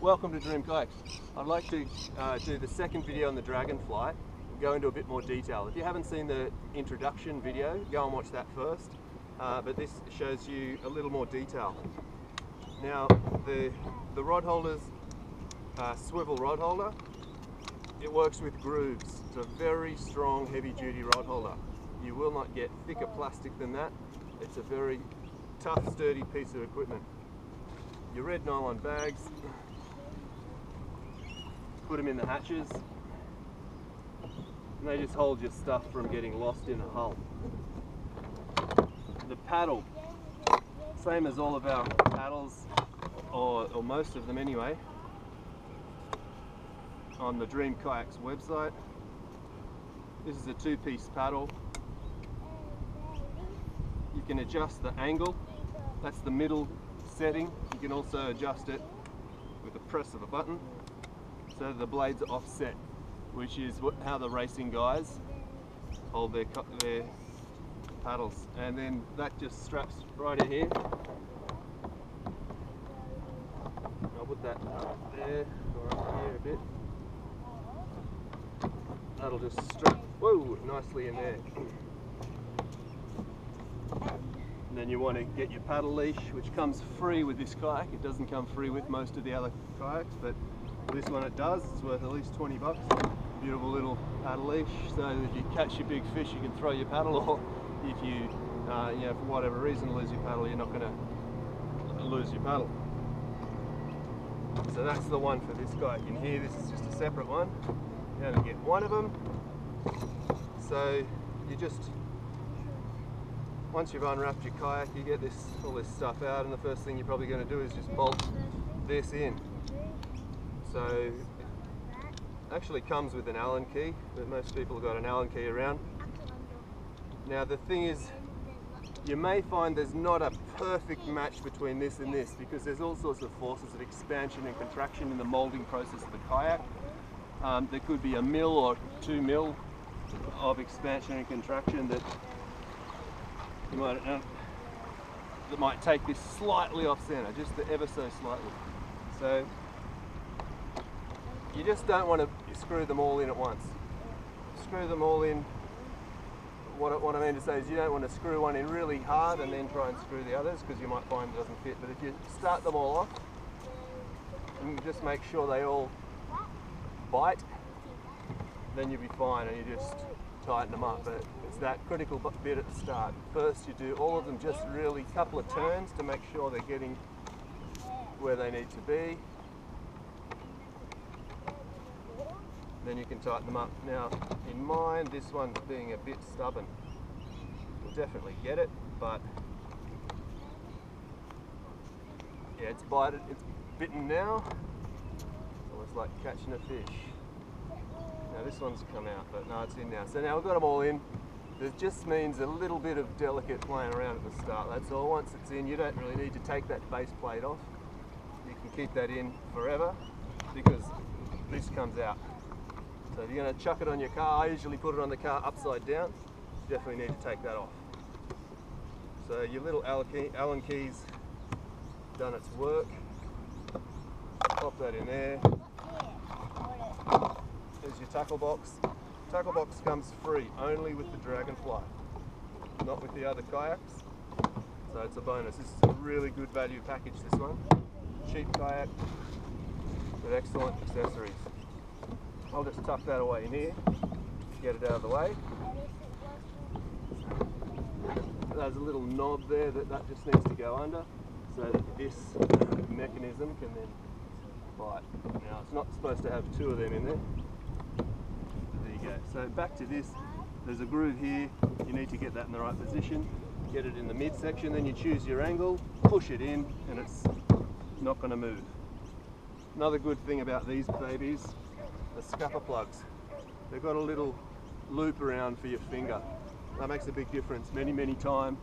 welcome to Dream Kayaks. I'd like to do the second video on the Dragonfly, go into a bit more detail. If you haven't seen the introduction video, go and watch that first, but this shows you a little more detail. Now, the rod holder's swivel rod holder, it works with grooves. It's a very strong, heavy-duty rod holder. You will not get thicker plastic than that. It's a very tough, sturdy piece of equipment. Your red nylon bags, put them in the hatches, and they just hold your stuff from getting lost in the hull. The paddle, same as all of our paddles, or most of them anyway, on the Dream Kayaks website. This is a two-piece paddle. You can adjust the angle, that's the middle setting. You can also adjust it with the press of a button so that the blades are offset, which is how the racing guys hold their paddles. And then that just straps right in here. I'll put that up there or up here a bit. That'll just strap, whoa, nicely in there. And then you want to get your paddle leash, which comes free with this kayak. It doesn't come free with most of the other kayaks, but this one it does. It's worth at least 20 bucks. Beautiful little paddle leash, so that if you catch your big fish, you can throw your paddle, or if you, you know, for whatever reason lose your paddle, you're not going to lose your paddle. So that's the one for this kayak in here. This is just a separate one. You only get one of them. So you just, once you've unwrapped your kayak, you get all this stuff out, and the first thing you're probably going to do is just bolt this in. So it actually comes with an Allen key, but most people have got an Allen key around. Now the thing is, you may find there's not a perfect match between this and this, because there's all sorts of forces of expansion and contraction in the moulding process of the kayak. There could be 1 mil or 2 mil of expansion and contraction that you might take this slightly off center, just ever so slightly. So you just don't want to screw them all in at once. Screw them all in. What I mean to say is you don't want to screw one in really hard and then try and screw the others, because you might find it doesn't fit. But if you start them all off and just make sure they all bite, then you'll be fine, and you just tighten them up. But it's that critical bit at the start. First you do all of them just really a couple of turns to make sure they're getting where they need to be. Then you can tighten them up. Now in mine, this one's being a bit stubborn. You'll definitely get it, but yeah, it's bitten now. Almost like catching a fish. Now this one's come out, but no, it's in now. So now we've got them all in. It just means a little bit of delicate playing around at the start, that's all. Once it's in, you don't really need to take that base plate off. You can keep that in forever, because this comes out. So if you're going to chuck it on your car, I usually put it on the car upside down. You definitely need to take that off. So your little Allen key's done its work. Pop that in there. There's your tackle box. Tackle box comes free, only with the Dragonfly, not with the other kayaks. So it's a bonus. This is a really good value package, this one. Cheap kayak with excellent accessories. I'll just tuck that away in here, get it out of the way. There's a little knob there that just needs to go under, so that this mechanism can then bite. Now it's not supposed to have 2 of them in there. There you go. So back to this, there's a groove here. You need to get that in the right position. Get it in the midsection, then you choose your angle, push it in, and it's not going to move. Another good thing about these babies, the scupper plugs. They've got a little loop around for your finger. That makes a big difference. Many times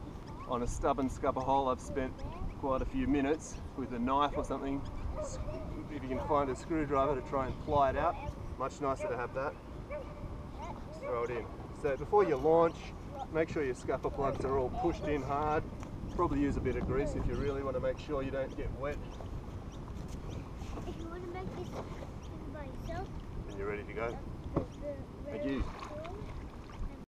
on a stubborn scupper hole, I've spent quite a few minutes with a knife or something. If you can find a screwdriver to try and ply it out, much nicer to have that. Just throw it in. So before you launch, make sure your scupper plugs are all pushed in hard. Probably use a bit of grease if you really want to make sure you don't get wet. by yourself. And you're ready to go? Thank you.